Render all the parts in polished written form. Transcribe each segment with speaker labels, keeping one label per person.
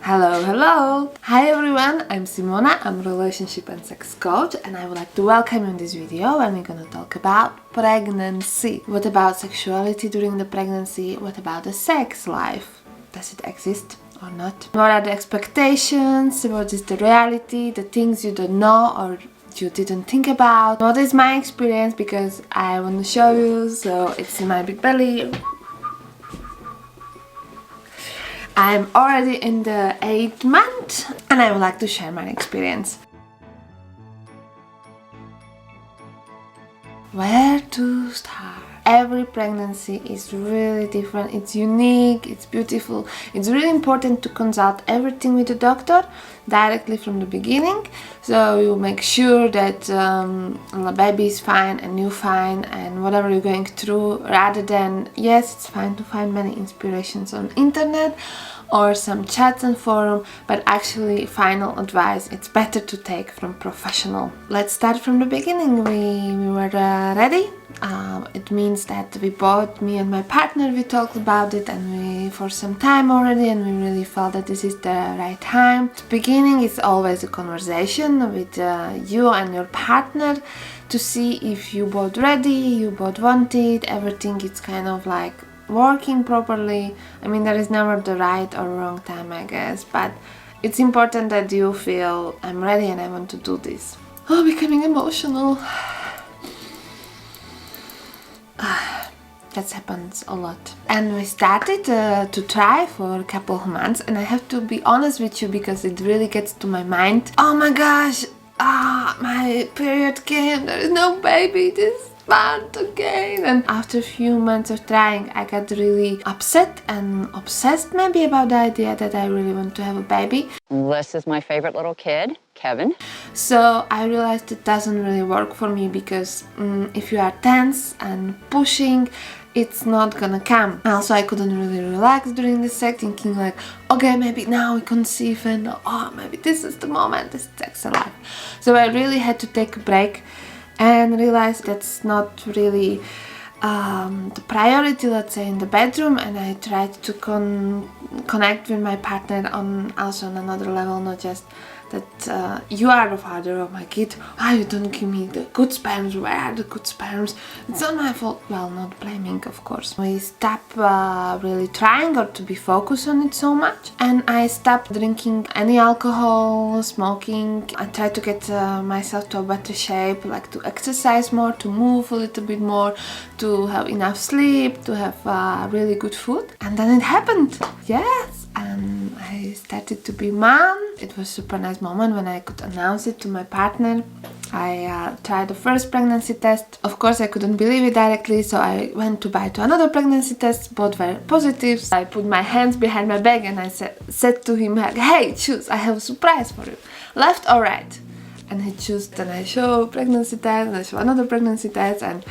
Speaker 1: Hello, hello! Hi everyone, I'm Simona, I'm a relationship and sex coach, and I would like to welcome you in this video and we're gonna talk about pregnancy. What about sexuality during the pregnancy? What about the sex life? Does it exist or not? What are the expectations? What is the reality? The things you don't know or you didn't think about? What is my experience? Because I want to show you, so it's in my big belly. I'm already in the 8th month and I would like to share my experience. Where to start? Every pregnancy is really different, it's unique, it's beautiful. It's really important to consult everything with the doctor directly from the beginning, so you make sure that the baby is fine and you're fine and whatever you're going through, rather than, yes, it's fine to find many inspirations on internet or some chats and forum, but actually final advice it's better to take from professional. Let's start from the beginning. We were ready. It means that we both, me and my partner, we talked about it and we for some time already, and we really felt that this is the right time. The beginning is always a conversation with you and your partner to see if you both ready, you both want it, everything is kind of like working properly. I mean, there is never the right or wrong time, I guess, but it's important that you feel I'm ready and I want to do this. Oh, becoming emotional. That happens a lot. And we started to try for a couple of months, and I have to be honest with you because it really gets to my mind. Oh my gosh, my period came, there is no baby this month again. And after a few months of trying, I got really upset and obsessed maybe about the idea that I really want to have a baby.
Speaker 2: This is my favorite little kid, Kevin.
Speaker 1: So I realized it doesn't really work for me because if you are tense and pushing, it's not gonna come. Also, I couldn't really relax during the sex, thinking like, okay, maybe now we conceive and maybe this is the moment, this is sex life. So I really had to take a break and realize that's not really the priority, let's say, in the bedroom, and I tried to connect with my partner on another level, not just that you are the father of my kid, why you don't give me the good sperms, where are the good sperms, it's not my fault. Well, not blaming, of course. We stopped really trying or to be focused on it so much, and I stopped drinking any alcohol, smoking. I tried to get myself to a better shape, like to exercise more, to move a little bit more, to have enough sleep, to have really good food. And then it happened, yes, and I started to be mom. It was a super nice moment when I could announce it to my partner. I tried the first pregnancy test. Of course, I couldn't believe it directly, so I went to buy to another pregnancy test, both were positive. I put my hands behind my back and I said to him, like, hey, choose, I have a surprise for you, left or right? And he chose, then I show pregnancy test, and I show another pregnancy test, and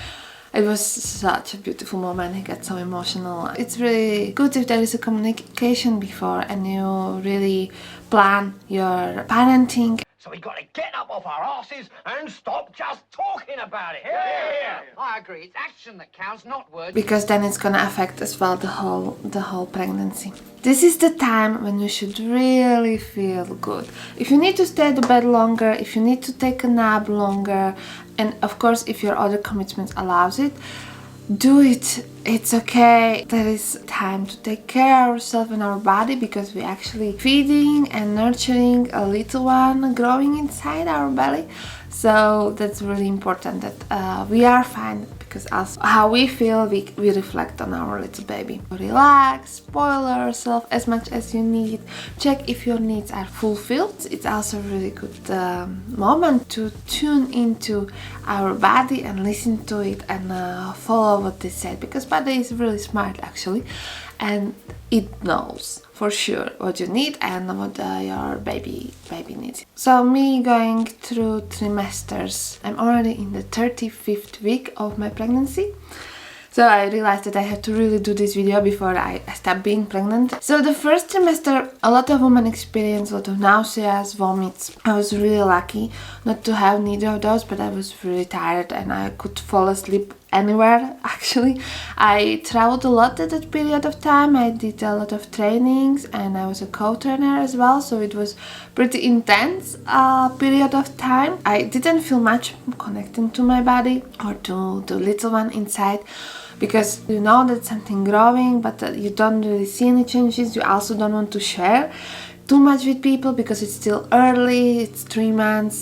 Speaker 1: it was such a beautiful moment. He got so emotional. It's really good if there is a communication before and you really plan your parenting.
Speaker 3: So we got to get up off our asses and stop just talking about it. Yeah.
Speaker 4: I agree. It's action that counts, not words.
Speaker 1: Because then it's gonna affect as well the whole pregnancy. This is the time when you should really feel good. If you need to stay at the bed longer, if you need to take a nap longer, and of course if your other commitments allows it, do it. It's okay. There is time to take care of ourselves and our body, because we're actually feeding and nurturing a little one growing inside our belly. So that's really important that we are fine, because also how we feel, we reflect on our little baby. Relax, spoil yourself as much as you need, check if your needs are fulfilled. It's also a really good moment to tune into our body and listen to it and follow what they said, because body is really smart actually, and it knows for sure what you need and what your baby needs. So me going through trimesters, I'm already in the 35th week of my pregnancy. So I realized that I had to really do this video before I stopped being pregnant. So the first trimester, a lot of women experience a lot of nausea, vomits. I was really lucky not to have neither of those, but I was really tired and I could fall asleep anywhere actually. I traveled a lot at that period of time. I did a lot of trainings and I was a co-trainer as well, so it was pretty intense period of time. I didn't feel much connecting to my body or to the little one inside, because you know that something growing, but you don't really see any changes. You also don't want to share too much with people because it's still early, it's 3 months,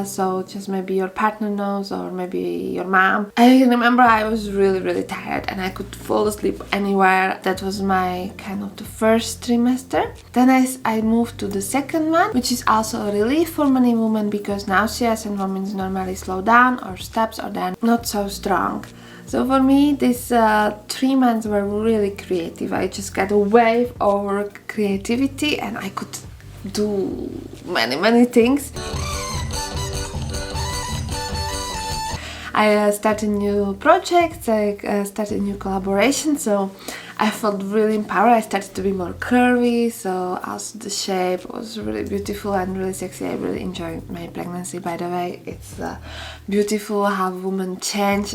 Speaker 1: so just maybe your partner knows or maybe your mom. I remember I was really tired and I could fall asleep anywhere. That was my kind of the first trimester. Then I moved to the second one, which is also a relief for many women because nauseas and vomits normally slow down or stops or they're not so strong. So for me, these 3 months were really creative. I just got a wave over creativity and I could do many things. I started new projects, I started new collaborations, so I felt really empowered. I started to be more curvy, so also the shape was really beautiful and really sexy. I really enjoyed my pregnancy, by the way. It's beautiful how women change.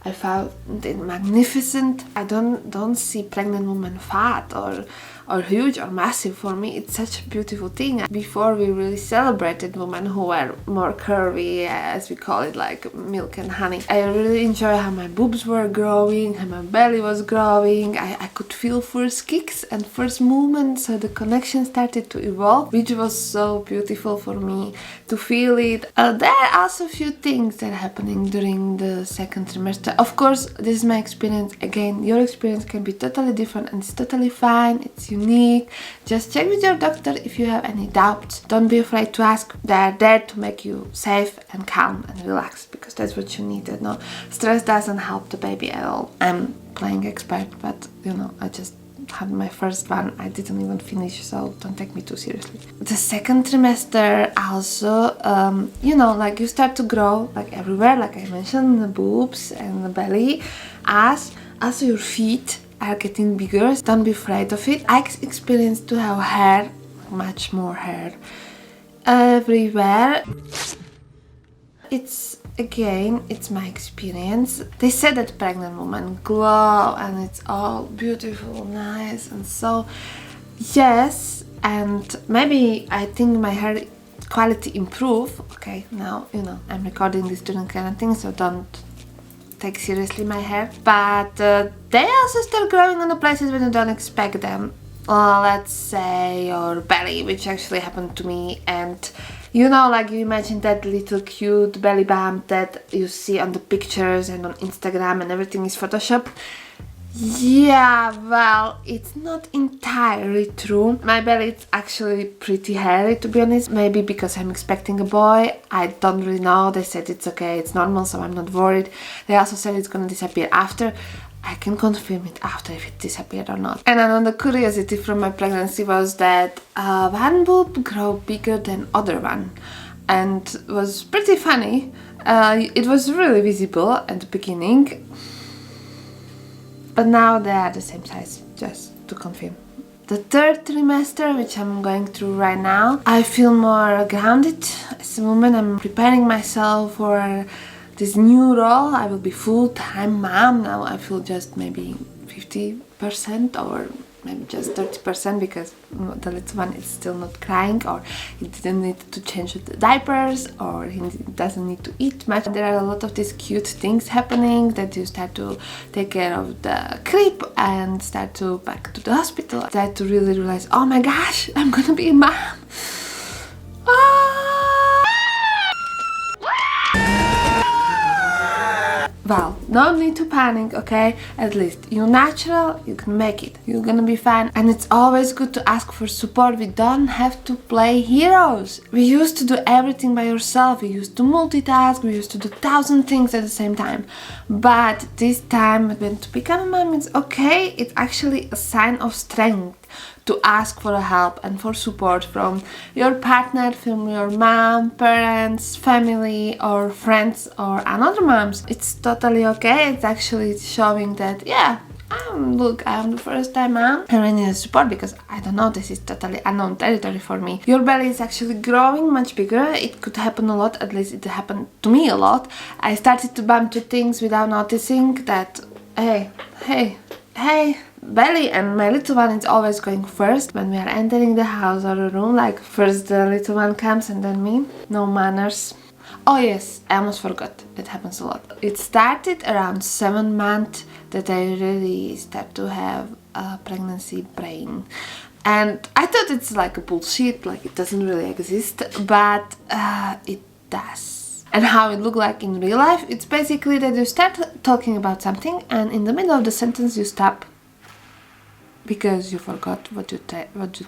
Speaker 1: I found it magnificent. I don't see pregnant women fat or huge or massive. For me, it's such a beautiful thing. Before, we really celebrated women who were more curvy, as we call it, like milk and honey. I really enjoy how my boobs were growing, how my belly was growing. I could feel first kicks and first movements, so the connection started to evolve, which was so beautiful for me to feel it. There are also a few things that are happening during the second trimester. Of course, this is my experience. Again, your experience can be totally different and it's totally fine. It's unique. Just check with your doctor if you have any doubts. Don't be afraid to ask. They are there to make you safe and calm and relaxed, because that's what you need. No, stress doesn't help the baby at all. I'm playing expert, but you know, I just had my first one. I didn't even finish, so don't take me too seriously. The second trimester also, you know, like you start to grow like everywhere, like I mentioned, the boobs and the belly, ass, also your feet are getting bigger. Don't be afraid of it. I experienced to have hair, much more hair everywhere. It's my experience. They said that pregnant women glow and it's all beautiful, nice, and so yes, and maybe I think my hair quality improve. Okay, now you know I'm recording this during quarantine, so don't take seriously my hair, but they also start growing on the places when you don't expect them. Let's say your belly, which actually happened to me, and you know, like you imagine that little cute belly bump that you see on the pictures and on Instagram and everything is Photoshop. Yeah, well, it's not entirely true. My belly is actually pretty hairy, to be honest. Maybe because I'm expecting a boy. I don't really know. They said it's okay, it's normal, so I'm not worried. They also said it's gonna disappear after. I can confirm it after if it disappeared or not. And another curiosity from my pregnancy was that one boob grew bigger than other one, and was pretty funny. It was really visible at the beginning, but now they are the same size, just to confirm. The third trimester, which I'm going through right now, I feel more grounded as a woman. I'm preparing myself for this new role. I will be full-time mom. Now I feel just maybe 50% or maybe just 30% because the little one is still not crying, or he didn't need to change the diapers, or he doesn't need to eat much. There are a lot of these cute things happening that you start to take care of the crib and start to back to the hospital. Start to really realize, oh my gosh, I'm gonna be a mom. Well, no need to panic, okay? At least you're natural, you can make it. You're gonna be fine. And it's always good to ask for support. We don't have to play heroes. We used to do everything by yourself. We used to multitask. We used to do 1,000 things at the same time. But this time, when to become a mom, it's okay. It's actually a sign of strength to ask for help and for support from your partner, from your mom, parents, family, or friends, or another moms. It's totally okay. It's actually showing that, yeah, look, I'm the first time mom and I need support because I don't know, this is totally unknown territory for me. Your belly is actually growing much bigger. It could happen a lot, at least it happened to me a lot. I started to bump to things without noticing that, hey, belly, and my little one is always going first when we are entering the house or a room, like first the little one comes and then me. No manners. Oh yes, I almost forgot. It happens a lot. It started around 7 months that I really start to have a pregnancy brain. And I thought it's like a bullshit, like it doesn't really exist, but it does. And how it look like in real life, it's basically that you start talking about something and in the middle of the sentence you stop because you forgot what you're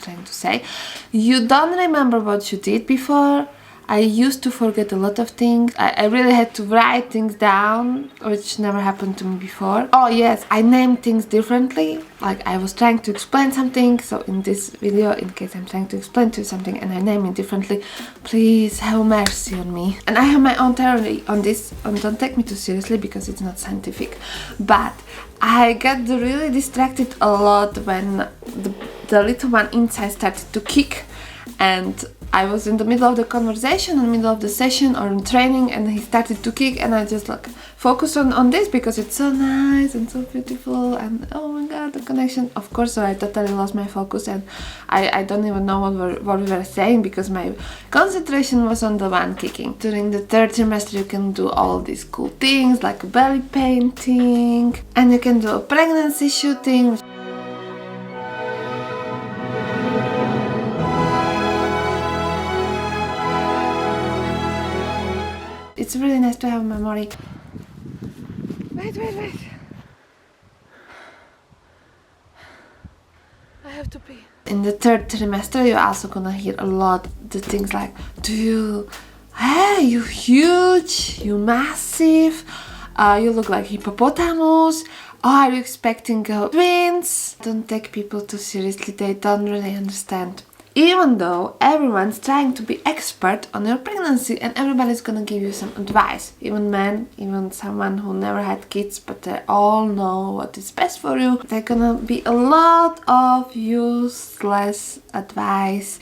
Speaker 1: trying to say. You don't remember what you did before. I used to forget a lot of things. I really had to write things down, which never happened to me before. Oh yes, I named things differently. Like I was trying to explain something, so in this video, in case I'm trying to explain to you something and I name it differently, please have mercy on me. And I have my own theory on this, and don't take me too seriously because it's not scientific. But I got really distracted a lot when the little one inside started to kick, and I was in the middle of the conversation, in the middle of the session or in training, and he started to kick, and I just like focus on this because it's so nice and so beautiful, and oh my god, the connection. Of course, so I totally lost my focus, and I don't even know what we were saying because my concentration was on the one kicking. During the 3rd trimester, you can do all these cool things like belly painting, and you can do a pregnancy shooting. It's really nice to have a memory. Wait. I have to pee. In the 3rd trimester, you're also gonna hear a lot the things like, hey, you huge, you massive, you look like hippopotamus, are you expecting twins? Don't take people too seriously, they don't really understand. Even though everyone's trying to be expert on your pregnancy and everybody's gonna give you some advice, even men, even someone who never had kids, but they all know what is best for you, there's gonna be a lot of useless advice.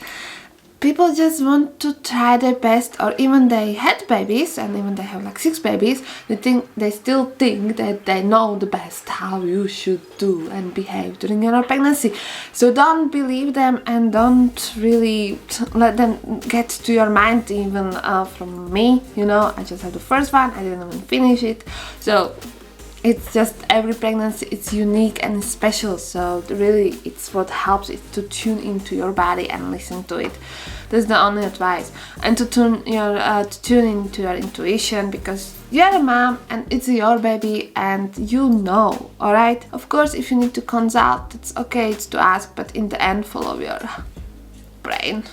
Speaker 1: People just want to try their best, or even they had babies and even they have like 6 babies, they still think that they know the best how you should do and behave during your pregnancy. So don't believe them and don't really let them get to your mind, even from me, you know, I just had the first one, I didn't even finish it. So it's just every pregnancy, it's unique and special, so really it's what helps is to tune into your body and listen to it. That's the only advice. And to tune into your intuition, because you're a mom and it's your baby and you know, alright? Of course, if you need to consult, it's okay, it's to ask, but in the end, follow your brain.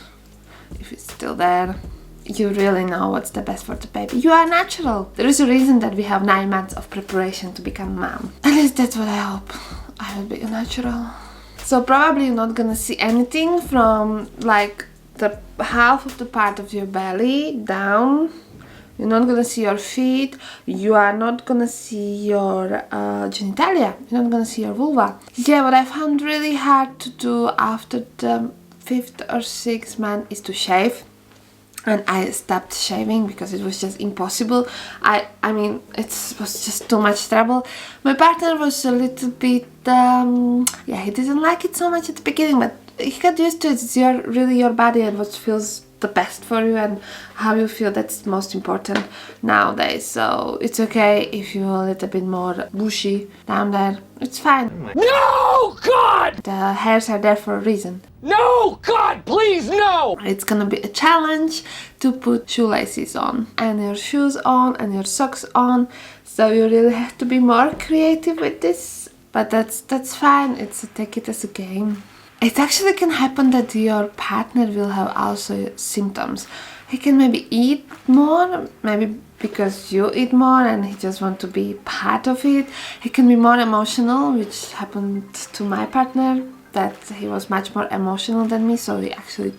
Speaker 1: If it's still there, you really know what's the best for the baby. You are natural. There is a reason that we have 9 months of preparation to become mom. At least that's what I hope. I will be a natural. So probably you're not gonna see anything from like the half of the part of your belly down. You're not gonna see your feet. You are not gonna see your genitalia. You're not gonna see your vulva. Yeah, what I found really hard to do after the 5th or 6th month is to shave. And I stopped shaving because it was just impossible. I mean, it was just too much trouble. My partner was a little bit, yeah, he didn't like it so much at the beginning, but he got used to it. It's really your body and what feels the best for you and how you feel, that's most important nowadays. So it's okay if you're a little bit more bushy down there. It's fine.
Speaker 3: No, God!
Speaker 1: The hairs are there for a reason.
Speaker 3: No, God, please, no!
Speaker 1: It's gonna be a challenge to put shoelaces on and your shoes on and your socks on, so you really have to be more creative with this, but that's fine. Take it as a game. It actually can happen that your partner will have also symptoms. He can maybe eat more, maybe because you eat more and he just wants to be part of it. He can be more emotional, which happened to my partner, that he was much more emotional than me, so he actually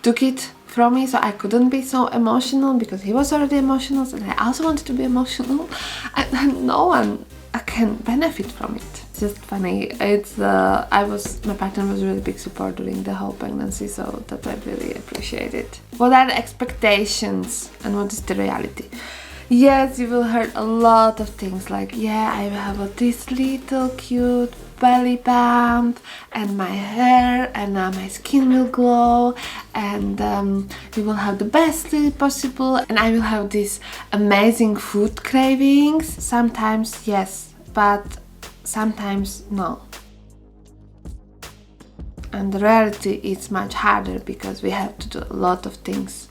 Speaker 1: took it from me, so I couldn't be so emotional because he was already emotional and I also wanted to be emotional, and no one can benefit from it. just funny. My partner was really big support during the whole pregnancy, so that I really appreciate it. What are the expectations and what is the reality? Yes, you will hear a lot of things like, yeah, I will have this little cute belly bump and my hair and my skin will glow and we will have the best sleep possible and I will have these amazing food cravings. Sometimes yes, but sometimes no. And the reality is much harder because we have to do a lot of things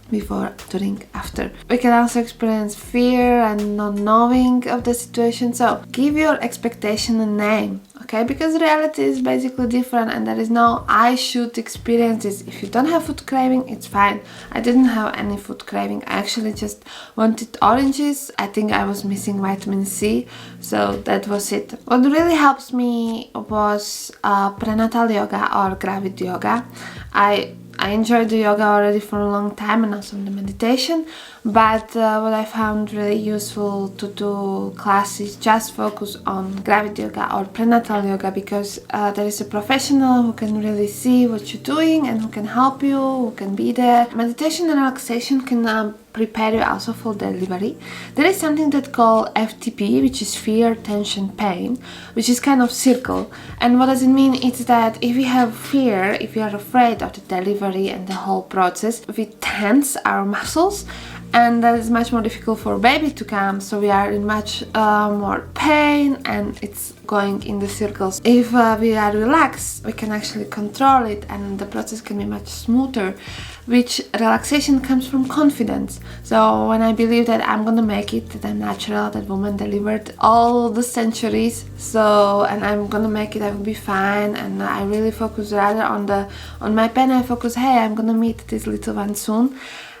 Speaker 1: before, during, after. We can also experience fear and not knowing of the situation, so give your expectation a name, okay? Because reality is basically different and there is no I should experience this. If you don't have food craving, it's fine. I didn't have any food craving. I actually just wanted oranges. I think I was missing vitamin C, so that was it. What really helps me was prenatal yoga or gravid yoga. I enjoyed the yoga already for a long time and also the meditation, but what I found really useful to do classes just focus on gravid yoga or prenatal yoga because there is a professional who can really see what you're doing and who can help you, who can be there. Meditation and relaxation can prepare you also for delivery. There is something that called FTP, which is fear, tension, pain, which is kind of circle. And what does it mean? It's that if you have fear, if you are afraid of the delivery and the whole process, we tense our muscles and that is much more difficult for baby to come, so we are in much more pain and it's going in the circles. If we are relaxed, we can actually control it and the process can be much smoother, which relaxation comes from confidence. So when I believe that I'm gonna make it, that I'm natural, that woman delivered all the centuries, so and I'm gonna make it, I will be fine, and I really focus rather on my pain. I focus, hey, I'm gonna meet this little one soon.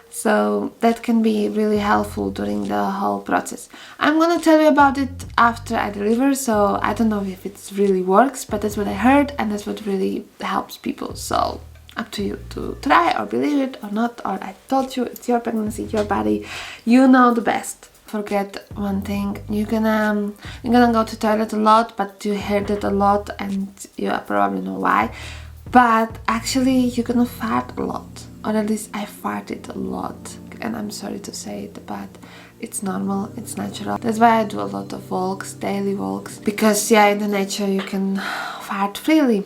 Speaker 1: So that can be really helpful during the whole process. I'm gonna tell you about it after I deliver, so I don't know if it really works, but that's what I heard and that's what really helps people. So up to you to try or believe it or not, or I told you, it's your pregnancy, your body, you know the best. Forget one thing, you're gonna go to the toilet a lot, but you heard it a lot and you probably know why. But actually you're gonna fart a lot, or at least I farted a lot, and I'm sorry to say it, but it's normal, it's natural. That's why I do a lot of walks, daily walks, because yeah, in the nature you can fart freely.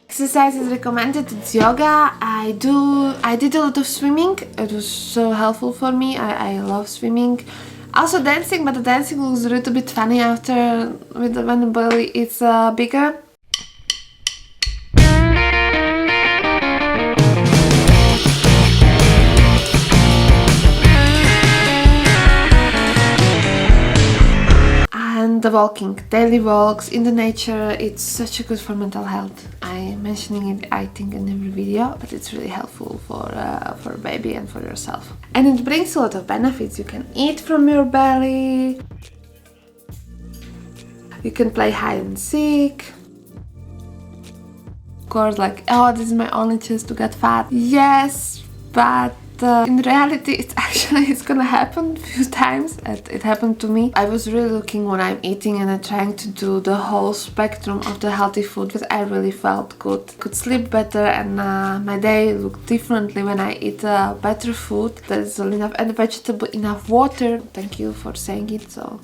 Speaker 1: Exercise is recommended, it's yoga. I did a lot of swimming, it was so helpful for me. I love swimming. Also dancing, but the dancing looks a little bit funny after when the belly is bigger. And the walking, daily walks in the nature, it's such a good for mental health. I'm mentioning it, I think, in every video, but it's really helpful for a baby and for yourself. And it brings a lot of benefits. You can eat from your belly, you can play hide and seek. Of course, like, oh, this is my only chance to get fat. Yes, but in reality it's gonna happen a few times. It happened to me. I was really looking what I'm eating and I'm trying to do the whole spectrum of the healthy food, because I really felt good, could sleep better, and my day looked differently when I eat better food. There's enough and vegetable, enough water. Thank you for saying it. So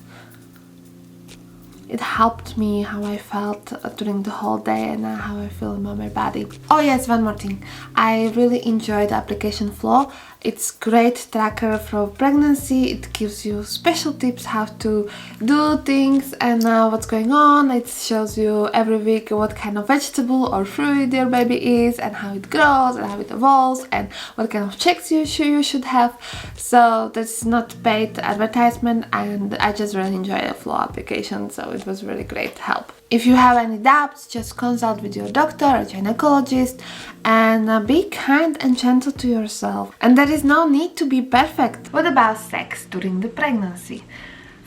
Speaker 1: it helped me how I felt during the whole day and how I feel in my body. Oh yes, one more thing. I really enjoy the application flow. It's great tracker for pregnancy. It gives you special tips how to do things and what's going on. It shows you every week what kind of vegetable or fruit your baby is and how it grows and how it evolves and what kind of checks you should have. So that's not paid advertisement, and I just really enjoy the flow application, so it was really great help. If you have any doubts, just consult with your doctor or gynecologist, and be kind and gentle to yourself. And there is no need to be perfect. What about sex during the pregnancy?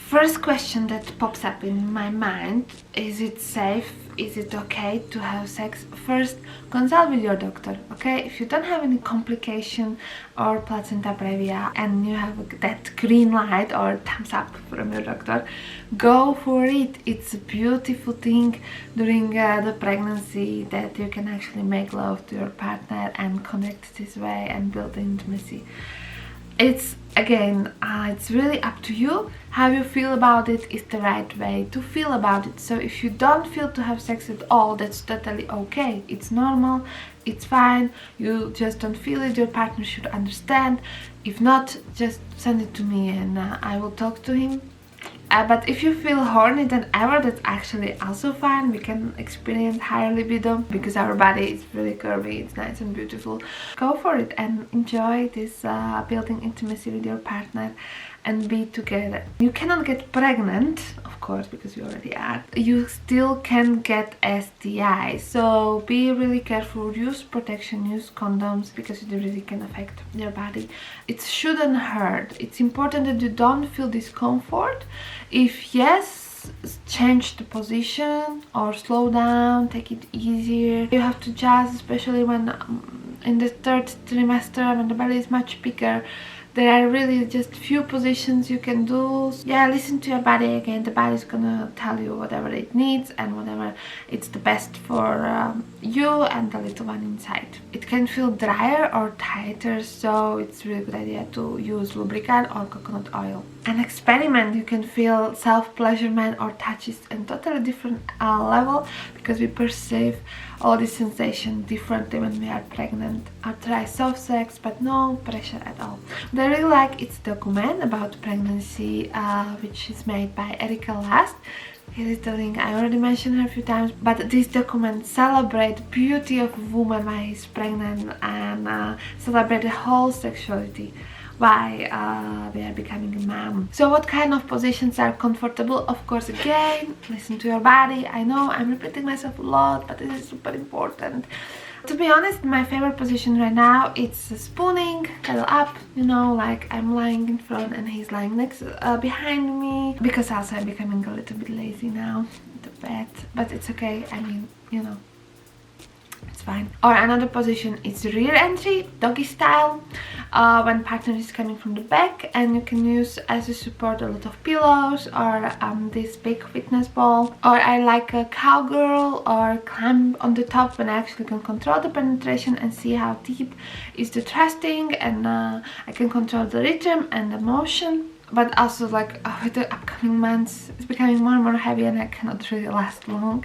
Speaker 1: First question that pops up in my mind: is it safe? Is it okay to have sex? First, consult with your doctor, okay? If you don't have any complication or placenta previa and you have that green light or thumbs up from your doctor, go for it. It's a beautiful thing during the pregnancy that you can actually make love to your partner and connect this way and build intimacy. It's again, it's really up to you. How you feel about it is the right way to feel about it. So if you don't feel to have sex at all, that's totally okay. It's normal, it's fine. You just don't feel it, your partner should understand. If not, just send it to me and I will talk to him. But if you feel horny than ever, that's actually also fine. We can experience higher libido because our body is really curvy, it's nice and beautiful. Go for it and enjoy this building intimacy with your partner and be together. You cannot get pregnant, of course, because you already are. You still can get STI, so be really careful. Use protection, use condoms, because it really can affect your body. It shouldn't hurt. It's important that you don't feel discomfort. If yes, change the position or slow down, take it easier. You have to adjust, especially when in the third trimester, when the belly is much bigger. There are really just few positions you can do. Yeah, listen to your body again. The body is gonna tell you whatever it needs and whatever it's the best for you and the little one inside. It can feel drier or tighter, so it's really good idea to use lubricant or coconut oil. An experiment, you can feel self-pleasurement or touches in totally different level, because we perceive all these sensations differently when we are pregnant. Or try soft sex, but no pressure at all. What I really like, it's a document about pregnancy, which is made by Erika Last. Here is the link. I already mentioned her a few times, but this document celebrates the beauty of a woman while he's pregnant and celebrate the whole sexuality why we are becoming a mom. So what kind of positions are comfortable? Of course, again, listen to your body. I know I'm repeating myself a lot, but it is super important. To be honest, my favorite position right now, it's spooning, cuddle up, you know, like I'm lying in front and he's lying next behind me, because also I'm becoming a little bit lazy now in the bed, but it's okay. I mean, you know, it's fine. Or another position is rear entry, doggy style, when partner is coming from the back, and you can use as a support a lot of pillows or this big fitness ball. Or I like a cowgirl or climb on the top, when I actually can control the penetration and see how deep is the thrusting, and I can control the rhythm and the motion. But also, like, with the upcoming months, it's becoming more and more heavy and I cannot really last long.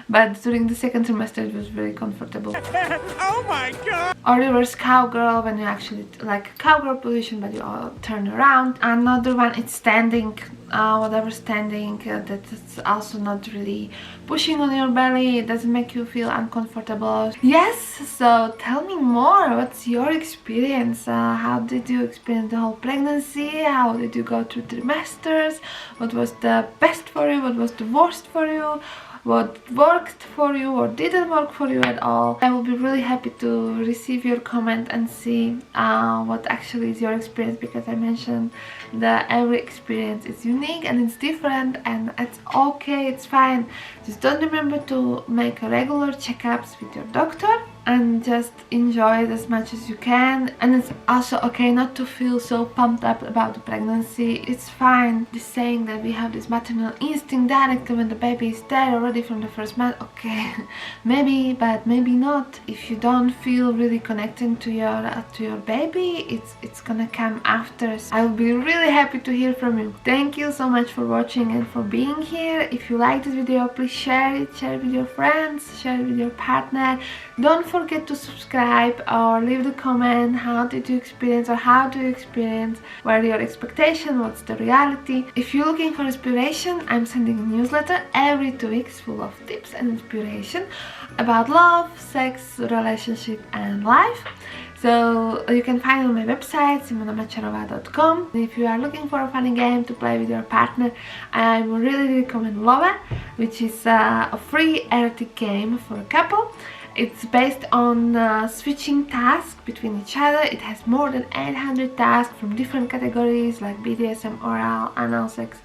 Speaker 1: But during the second trimester it was very comfortable.
Speaker 5: Oh my god!
Speaker 1: Or reverse cowgirl, when you actually like cowgirl position but you all turn around. Another one, it's standing, whatever standing, that's also not really pushing on your belly. It doesn't make you feel uncomfortable. Yes, so tell me more. What's your experience? How did you experience the whole pregnancy? How did you go through trimesters? What was the best for you? What was the worst for you? What worked for you or didn't work for you at all? I will be really happy to receive your comment and see what actually is your experience, because I mentioned that every experience is unique and it's different, and it's okay, it's fine. Just don't remember to make regular checkups with your doctor and just enjoy it as much as you can. And it's also okay not to feel so pumped up about the pregnancy. It's fine. This saying that we have this maternal instinct directly when the baby is there already from the first month, okay, maybe, but maybe not. If you don't feel really connected to your baby, it's gonna come after. So I will be really happy to hear from you. Thank you so much for watching and for being here. If you like this video, please share it with your friends, share it with your partner. Don't forget to subscribe or leave the comment. How did you experience, or how do you experience? What are your expectations? What's the reality? If you're looking for inspiration, I'm sending a newsletter every 2 weeks full of tips and inspiration about love, sex, relationship and life. So you can find it on my website, simonamacorova.com. If you are looking for a funny game to play with your partner, I would really recommend LOVEEE, which is a free erotic game for a couple. It's based on switching tasks between each other. It has more than 800 tasks from different categories like BDSM, oral, anal sex,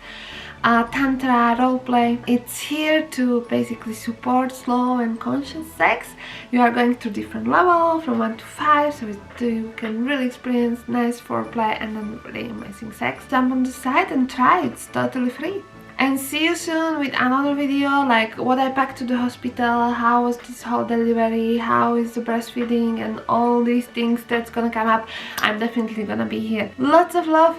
Speaker 1: tantra roleplay. It's here to basically support slow and conscious sex. You are going through different levels from 1 to 5, so you can really experience nice foreplay and then really amazing sex. Jump on the site and try, it's totally free. And see you soon with another video, like what I packed to the hospital, how was this whole delivery, how is the breastfeeding, and all these things that's gonna come up. I'm definitely gonna be here. Lots of love.